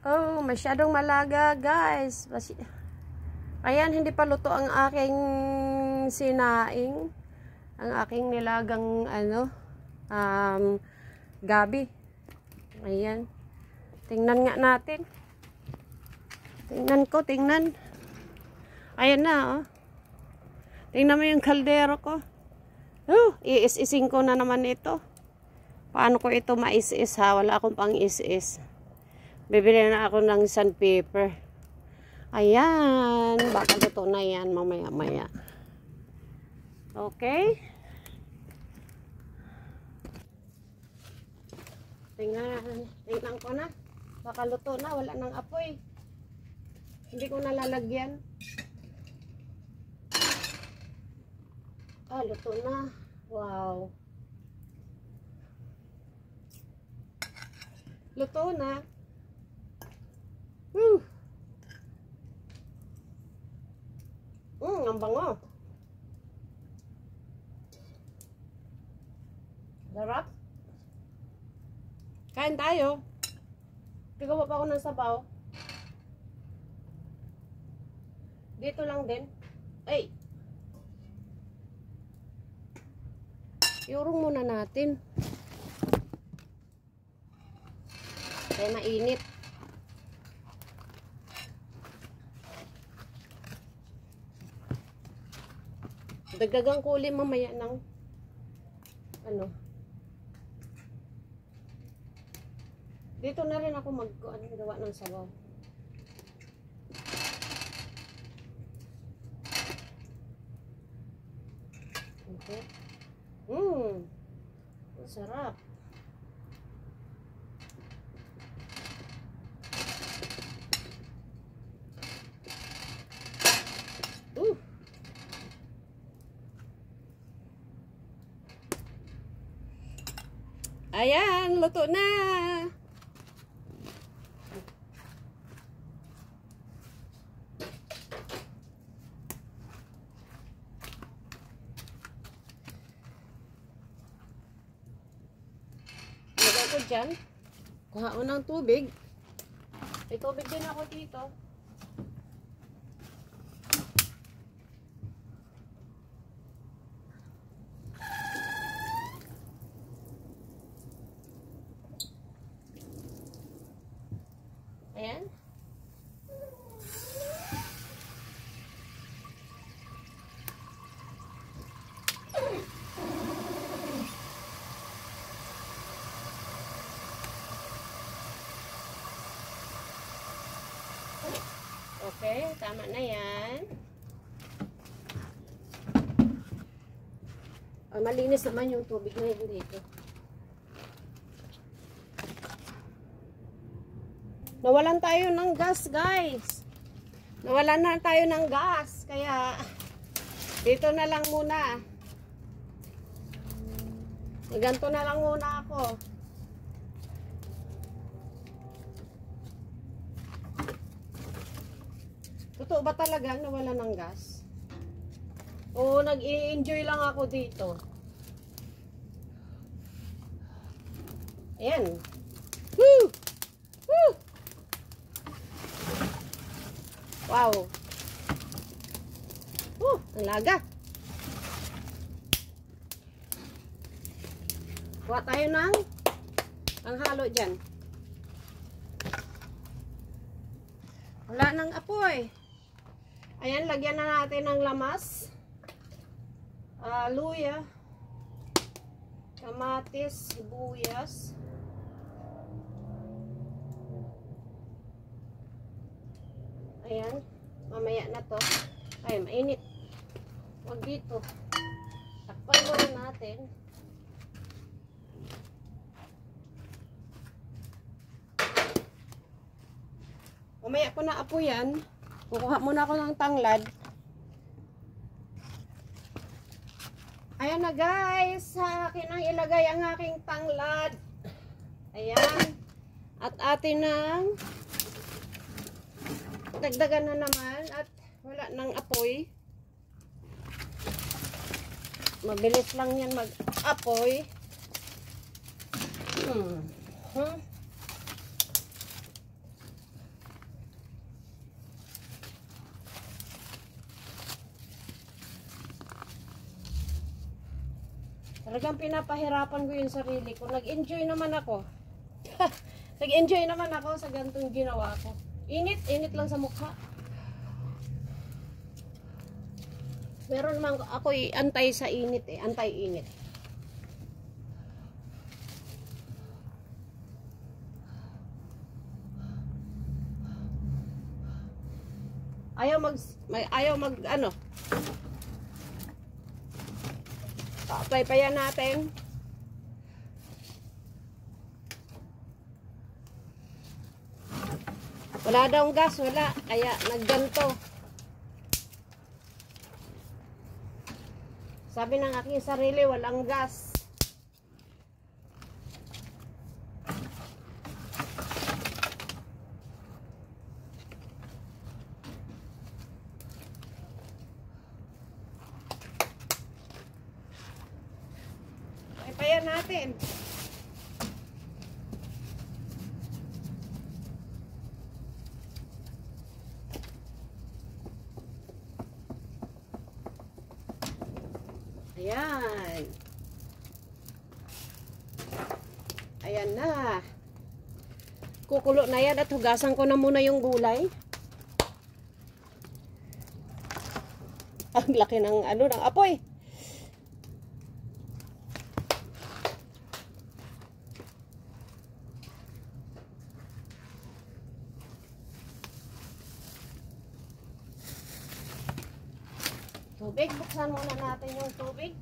Oh, masyadong malaga, guys. Ayan, hindi pa luto ang aking sinaing. Ang aking nilagang, gabi. Ayan. Tingnan nga natin. Tingnan. Ayan na, oh. Tingnan mo yung kaldero ko. Oh, iis-isin ko na naman ito. Paano ko ito mais-is, ha? Wala akong pang is-is. Bibili na ako ng sandpaper. Ayan. Baka luto na yan mamaya-maya. Okay. Tingnan ko na. Baka luto na. Wala nang apoy. Hindi ko nalalagyan. Luto na. Wow. Luto na. Ang bango. Sarap. Kain tayo. Tigawa pa ako ng sabaw. Dito lang din. Ay. Iurong muna natin. Kaya mainit. Dagdagan ko ulit mamaya ng dito na rin ako gawa ng sabaw. Okay. Ang sarap. Ayan, luto na. Lagay ko dyan. Kuha ko ng tubig. May tubig din ako dito. Ayan. Okay, tama na yan. Malinis naman yung tubig na yun dito. Nawalan tayo ng gas, guys. Nawalan na tayo ng gas. Kaya, dito na lang muna. Ganito na lang muna ako. Totoo ba talaga nawalan ng gas? O nag-i-enjoy lang ako dito? Ayan. Woo! Woo! Wow. Ang laga. Kuha tayo ng halo dyan. Wala nang apoy. Ayan, lagyan na natin ng lamas. Luya. Kamatis, sibuyas. Ayan, mamaya na to. Ay, mainit. Huwag dito. Takpan muna natin. Mamaya ko na apoyan. Kukuha muna ako ng tanglad. Ayan na, guys. Sa akin ang ilagay ang aking tanglad. Ayan. At atin ng dagdagan na naman at wala nang apoy. Mabilis lang yan mag-apoy. Talagang pinapahirapan ko yung sarili ko. Nag-enjoy naman ako. Nag-enjoy naman ako sa ganitong ginawa ko. Init, init lang sa mukha. Meron naman ako antay sa init eh, antay-init. Ayaw mag ano. Paypayan natin. Wala daw gas, wala. Kaya nagganto. Sabi ng aking sarili, walang gas. Paypayan natin. Ayan. Ayan na. Kukulo na yan at hugasan ko na muna yung gulay. Ang laki ng ano ng apoy. Tubig, buksan muna natin yung tubig.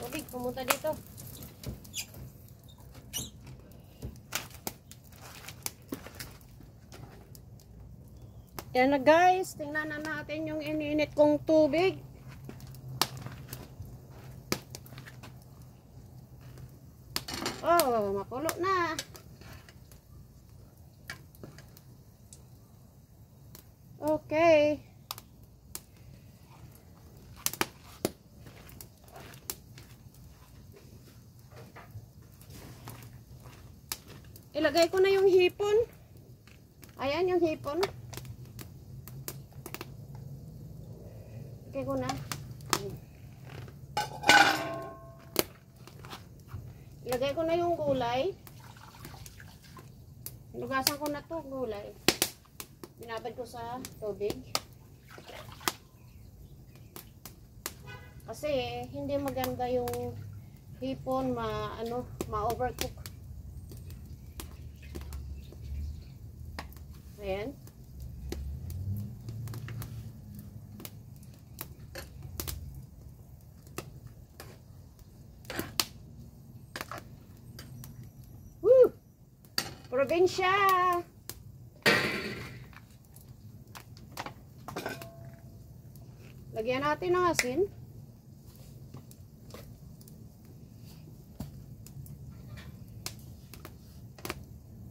Tubig, pumunta dito. Yan na guys, tingnan na natin yung iniinit kong tubig. Oh, makulo na. Okay. Ilagay ko na yung hipon. Ayan yung hipon. Ilagay ko na. Ilagay ko na yung gulay. Hinugasan ko na to gulay. Binabad ko sa tubig. Kasi hindi maganda yung hipon ma-overcook. Ayan. Woo! Probinsya! Lagyan natin ng asin.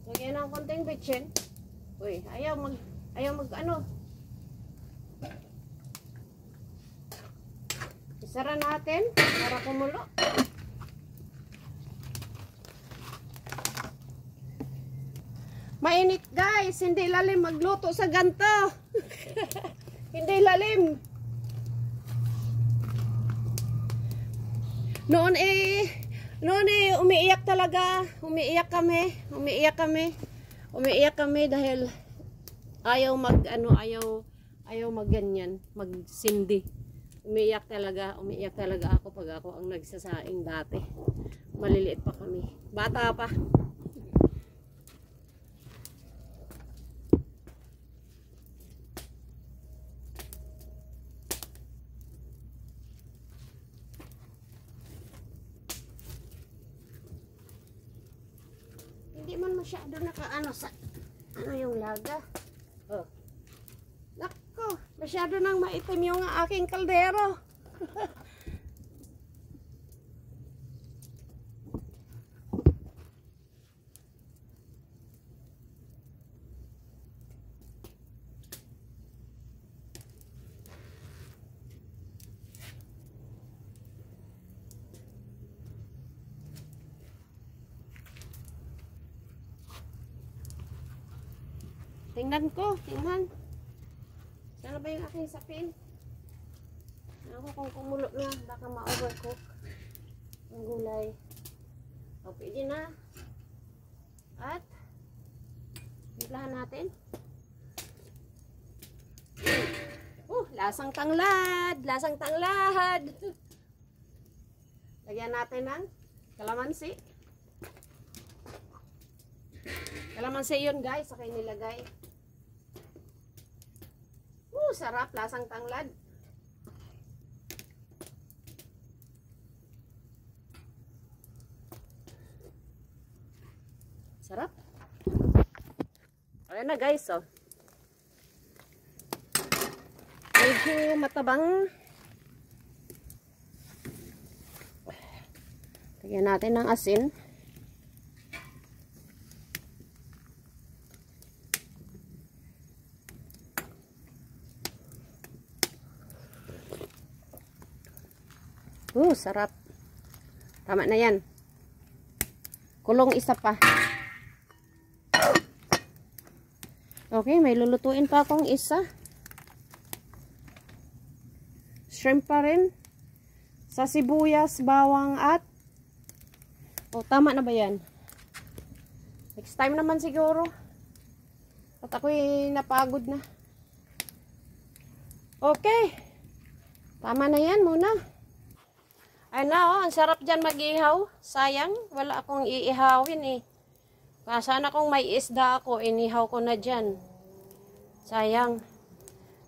Lagyan ng konting bitchin. Uy, ayaw mag ano. Isara natin para kumulo. Mainit guys, hindi lalim magluto sa ganto. Hindi lalim. Noon umiiyak talaga. Umiiyak kami dahil ayaw magganyan, magsindi. Umiiyak talaga ako pag ako ang nagsasaing dati. Maliliit pa kami. Bata pa. Hindi man masyado nakaano sa ano yung laga. Oh. Nako, Masyado nang maitim yung aking kaldero. Tingnan ko, tingnan. Sana ba yung aking sapin? Ako kung kumulo na, baka ma-overcook ang gulay. O, pwede na. At, biglahan natin. Lasang tanglad! Lasang tanglad! Lagyan natin ng kalamansi. Kalamansi yun guys, sa kayo nilagay. Sarap, lasang tanglad. Sarap. Ayan na guys, oh. Medyo matabang. Lagyan natin ng asin. Sarap. Tama na yan. Kulong isa pa. Okay, may lulutuin pa akong isa. Shrimp pa rin. Sa sibuyas, bawang at tama na ba yan? Next time naman siguro. At ako'y napagod na. Okay. Tama na yan muna. Ay na, ang sarap dyan mag-ihaw. Sayang, wala akong iihawin eh. Sana kung may isda ako, inihaw ko na dyan. Sayang.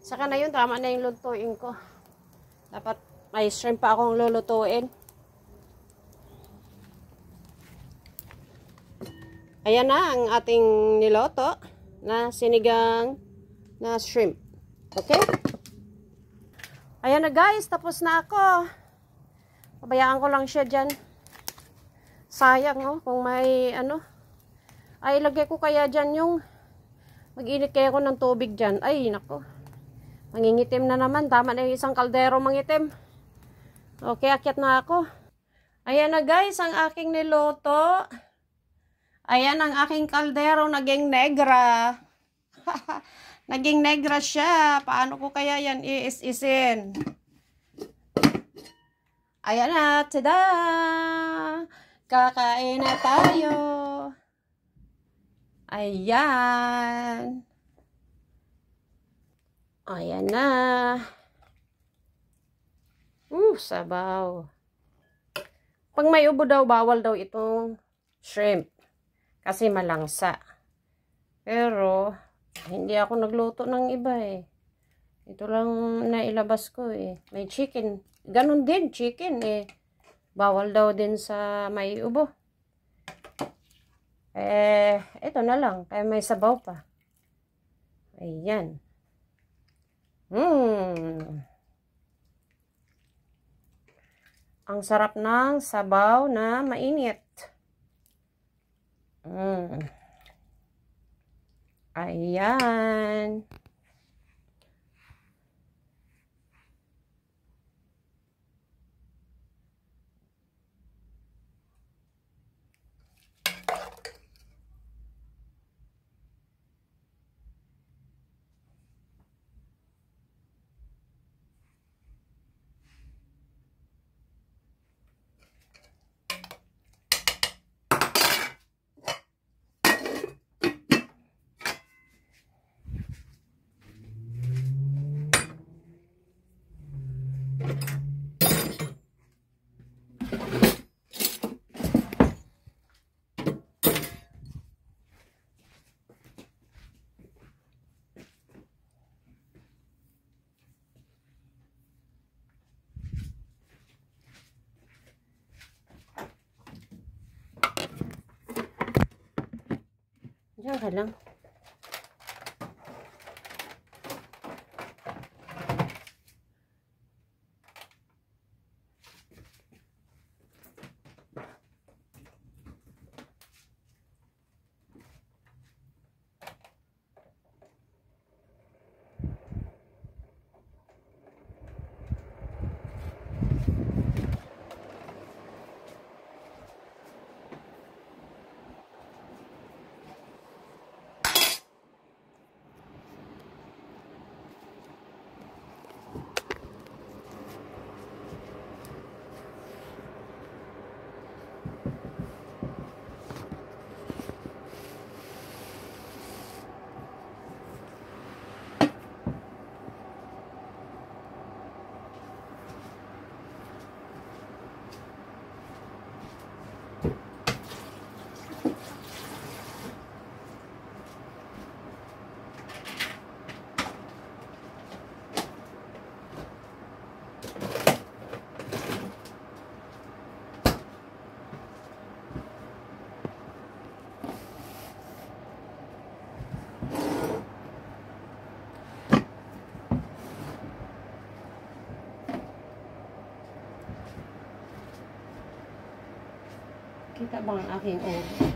Saka na yun, tama na yung lutuin ko. Dapat may shrimp pa akong lulutuin. Ayan na ang ating niloto na sinigang na shrimp. Okay? Ayan na guys, tapos na ako. Pabayaan ko lang siya dyan. Sayang, oh, kung may ano. Ay, ilagay ko kaya dyan yung mag-init kaya ko ng tubig dyan. Ay, nako. Mangingitim na naman. Tama na yung isang kaldero mangitim. Okay, akyat na ako. Ayan na guys, ang aking niloto. Ayan ang aking kaldero. Naging negra. Naging negra siya. Paano ko kaya yan iis-isin? Ayan na, tada! Kakain na tayo. Ayan. Ayan na. Sabaw. Pag may ubo daw, bawal daw itong shrimp. Kasi malangsa. Pero, hindi ako nagluto ng iba eh. Ito lang nailabas ko eh. May chicken. Ganon din, chicken eh. Bawal daw din sa may ubo. Ito na lang. Kaya may sabaw pa. Ayan. Ang sarap ng sabaw na mainit. Ayan. Diyan ka lang. Kita ba ang aking oven?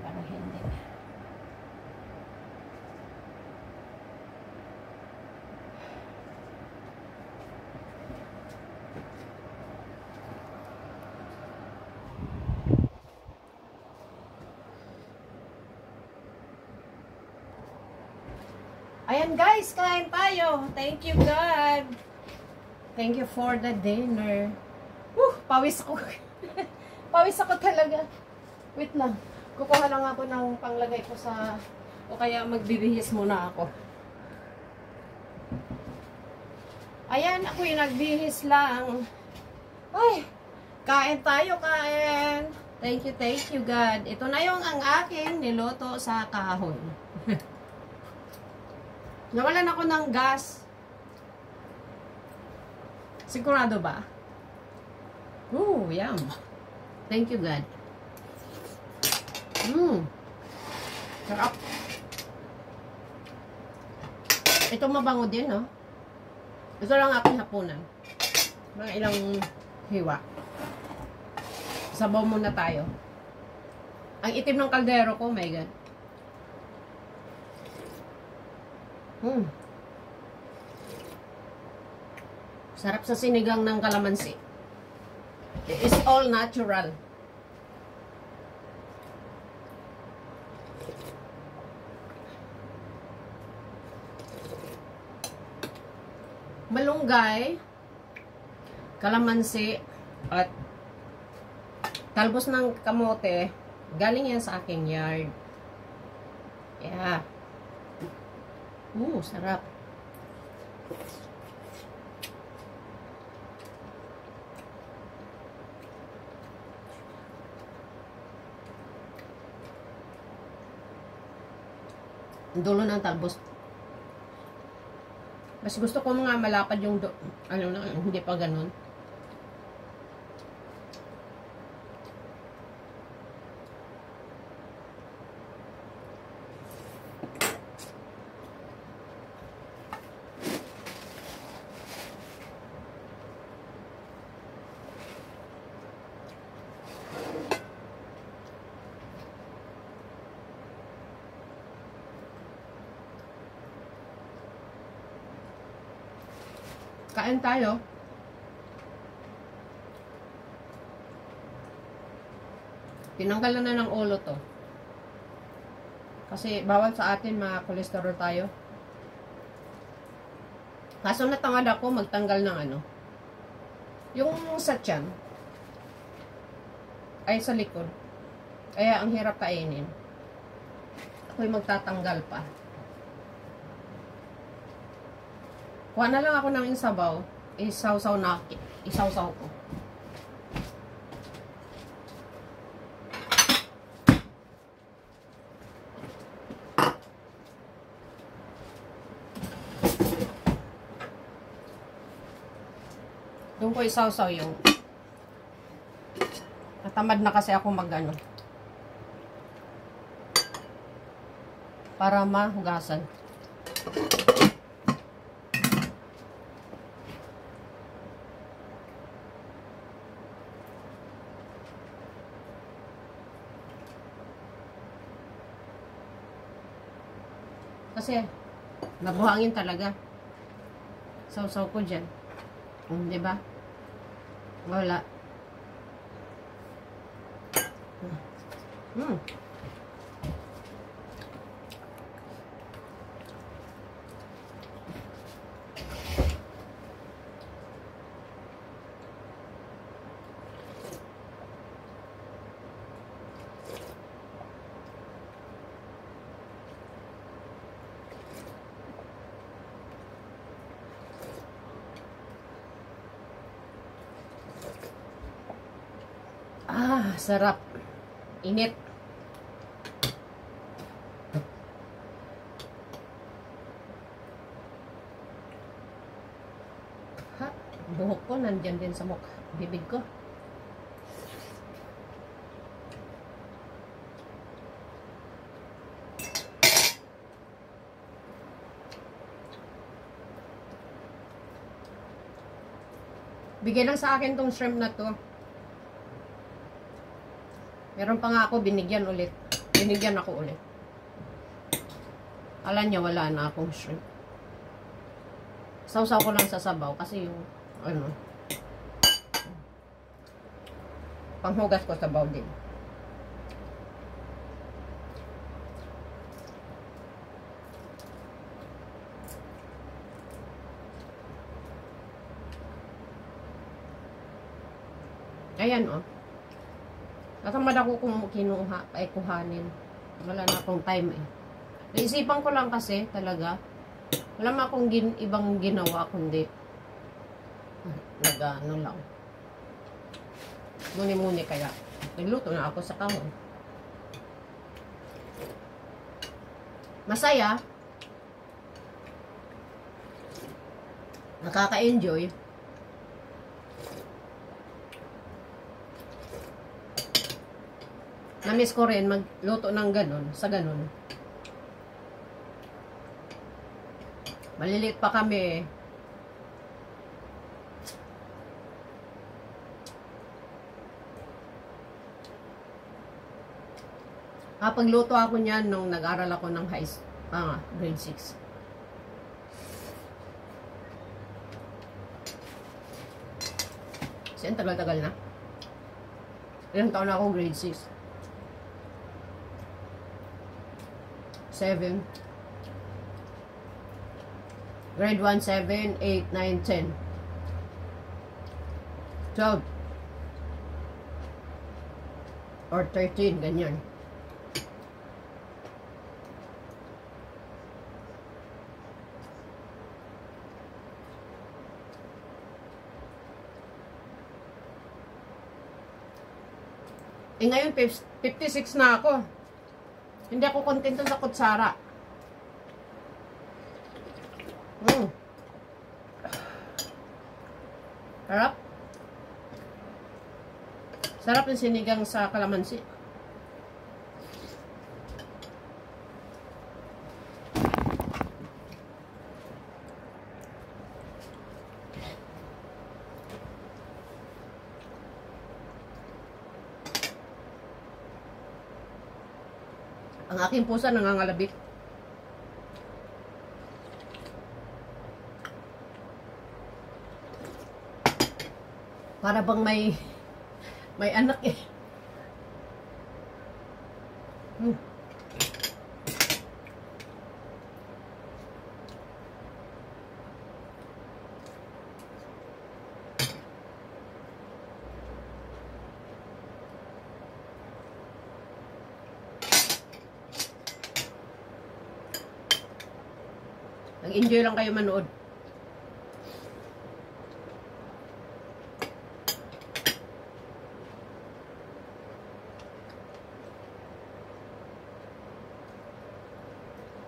Parang hindi. Ayan guys, kain tayo. Thank you God. Thank you for the dinner. Pawis ko. Pawis ako talaga. Wait lang. Kukuha lang ako ng panglagay ko sa... O kaya magbibihis muna ako. Ayan, ako yung nagbihis lang. Ay, kain tayo, kain. Thank you God. Ito na yung ang aking niluto sa kahoy. Nawalan ako ng gas. Sigurado ba? Ooh, yum. Thank you, God. Sarap. Ito mabango din, no? Ito lang aking hapunan. Mga ilang hiwa. Sabaw muna tayo. Ang itim ng kaldero ko, my God. Sarap sa sinigang ng kalamansi. It's all natural. Malunggay, kalamansi, at talbos ng kamote. Galing yan sa aking yard. Yeah. Sarap. Dulo ng talbos. Mas gusto ko mga malapad yung hindi pa ganun. Kain tayo. Tinanggal na ng ulo to. Kasi bawal sa atin mga cholesterol tayo. Kaso natangad ako magtanggal ng yung sa tiyan. Ay sa likod. Kaya ang hirap kainin. Ako'y magtatanggal pa. Kuha na lang ako ng sabaw. Isaw-saw ko. Doon ko isaw-saw yung natamad na kasi ako mag-ano para mahugasan. Kasi nabuhangin talaga. Saw-saw ko dyan. Diba? Wala. Sarap. Init. Ha, buhok ko nandyan din sa mukha. Bibig ko. Bigyan lang sa akin tong shrimp na to. Meron pa nga ako, binigyan ulit. Binigyan ako ulit. Alam niya, wala na akong shrimp. Sausaw ko lang sa sabaw kasi yung, ano, panghugas ko sabaw din. Ayan, oh. Natamad ako kung kinuha, ay kuhanin. Wala na akong time eh. Naisipan ko lang kasi talaga. Wala na akong ibang ginawa kundi ano lang. Muni-muni kaya. Nagluto na ako sa kahon. Masaya. Nakaka-enjoy. Na-miss ko rin magluto ng ganon, sa ganon. Maliliit pa kami. Kapagluto ako niyan nung nag-aral ako ng grade 6. Kasi tagal-tagal na. Ilang taon na ako grade 6. 7. Grade 1, 7, 8, 9, 10. 12. Or 13, ganyan. Ngayon, 56 na ako. Hindi ako kontento sa kutsara. Sarap. Sarap yung sinigang sa kalamansi. Ang aking pusa nangangalabit. Para bang may anak eh. Nag-enjoy lang kayo manood.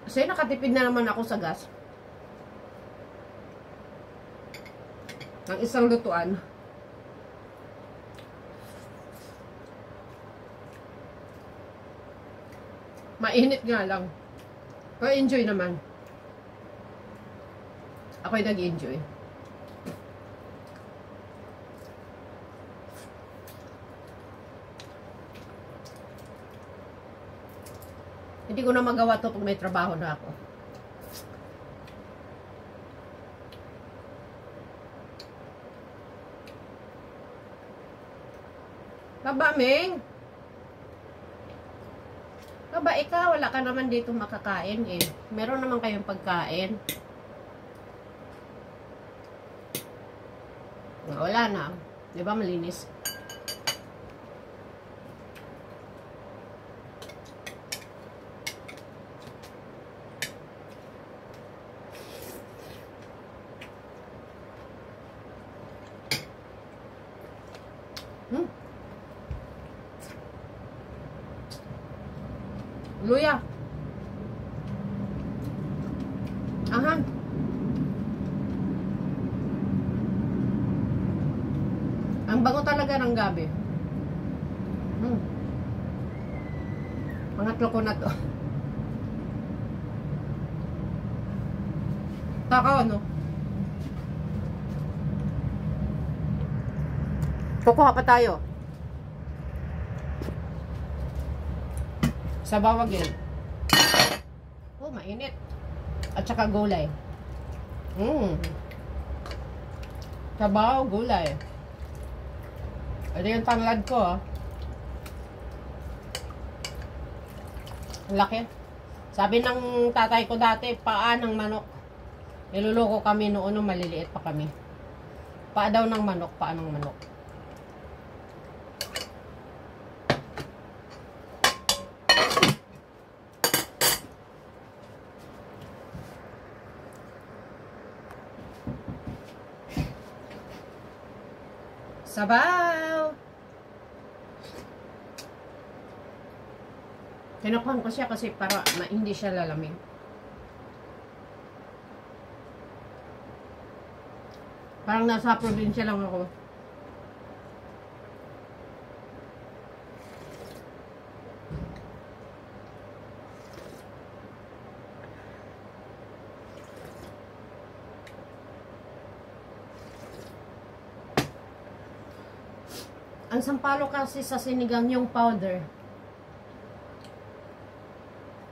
Kasi nakatipid na naman ako sa gas. Ang isang lutuan. Mainit nga lang. Pero enjoy naman. Ako'y nag-enjoy. Hindi ko na magawa to pag may trabaho na ako. Baba, Ming. Baba, ikaw, wala ka naman dito makakain eh. Meron naman kayong pagkain. Wala na. Di ba malinis? Luya. Ahan. Ang bango talaga ng gabi. Pangatlo ko na to. Taka ano? Kukuha pa tayo. Sa bawagin. Oh, mainit. At saka gulay. Sabaw, gulay. Ito yung tanglad ko, ah. Ang laki. Sabi ng tatay ko dati, paa ng manok. Niluloko kami noon nung maliliit pa kami. Paa daw ng manok, paa ng manok. Sabaw! Kinukuhan ko siya kasi para hindi siya lalamig. Parang nasa probinsya lang ako. Ang sampalo kasi sa sinigang yung powder.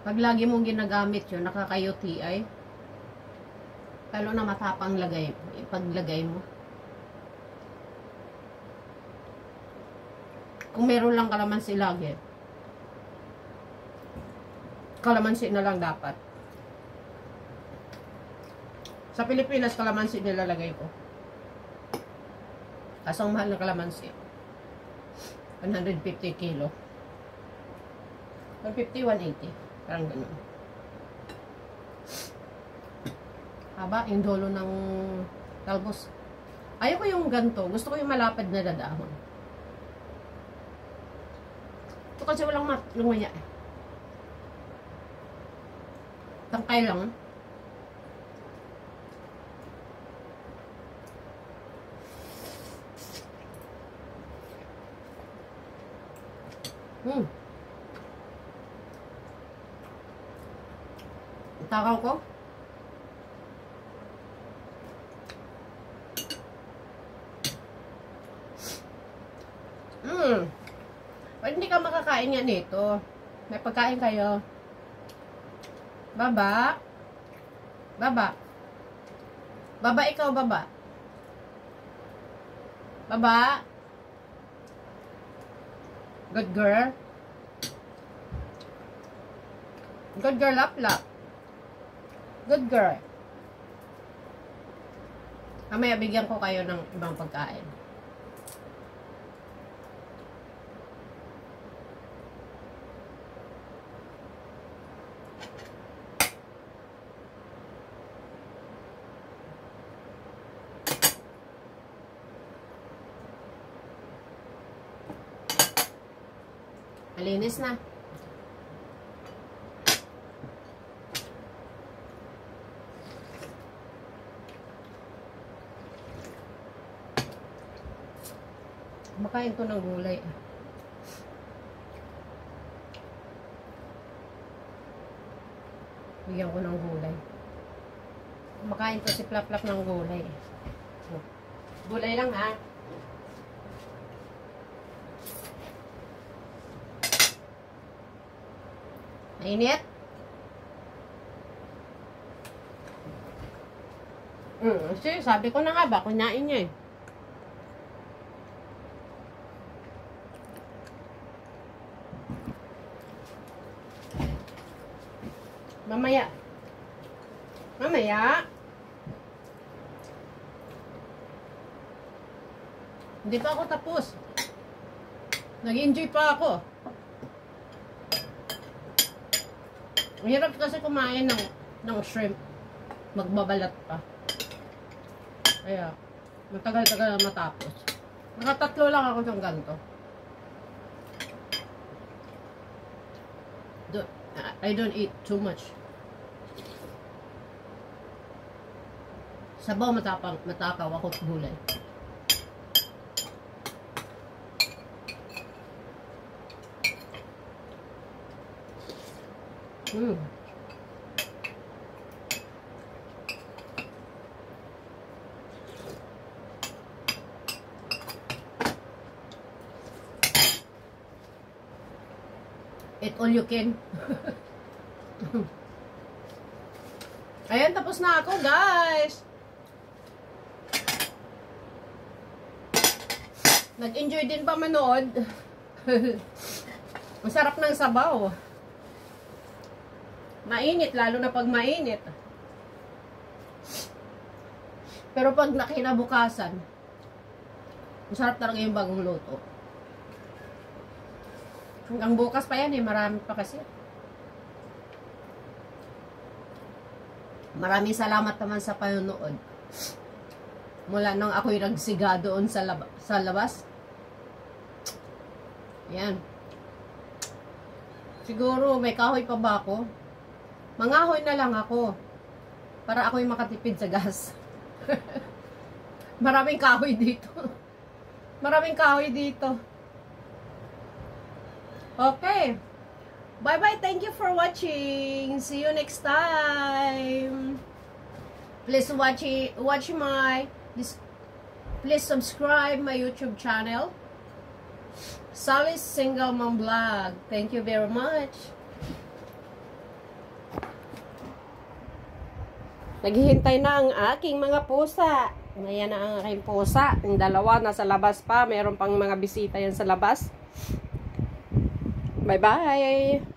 Pag lagi mong ginagamit yun, nakaka-UTI. Lalo na matapang paglagay mo. Kung meron lang kalamansi lagi, kalamansi na lang dapat. Sa Pilipinas, kalamansi nilalagay ko. Kaso ang mahal ng kalamansi. 150 kilo. 150, 180. Parang ganun. Haba, yung dulo ng talbos. Ayoko yung ganto. Gusto ko yung malapad na dadahon. Ito kasi walang lumaya eh. Tangkay lang. Takaw ko. Pag hindi ka makakain yan nito, may pagkain kayo. Baba. Baba. Baba, ikaw baba. Baba. Good girl. Good girl, lap-lap. Good girl. Mamaya bigyan ko kayo ng ibang pagkain. Malinis na. Makain ko ng gulay. Bigyan ko ng gulay. Makain ko si Plap-Plap ng gulay. Gulay lang ha. Mainit? Sabi ko na nga ba, kunain niya eh. Mamaya. Mamaya. Hindi pa ako tapos. Nag-enjoy pa ako. Ang hirap kasi kumain ng shrimp. Magbabalat pa. Kaya, matagal-tagal na matapos. Nakatatlo lang ako ng ganito. I don't eat too much. Sabaw matakaw ako at gulay. Eat all you can. Ayan, tapos na ako, guys. Nag-enjoy din pa manood. Ang sarap ng sabaw. Mainit, lalo na pag mainit. Pero pag nakinabukasan, masarap talaga yung bagong luto. Hanggang bukas pa yan eh, marami pa kasi. Maraming salamat naman sa panonood. Mula nung ako'y nagsiga doon sa labas. Yan. Siguro may kahoy pa ba ako? Mangahoy na lang ako. Para ako'y makatipid sa gas. Maraming kahoy dito. Maraming kahoy dito. Okay. Bye-bye. Thank you for watching. See you next time. Please please subscribe my YouTube channel. Sally's Single Mom Vlog. Thank you very much. Naghihintay na ang aking mga pusa. Ayan na ang aking pusa. Yung dalawa nasa labas pa. Meron pang mga bisita yan sa labas. Bye-bye.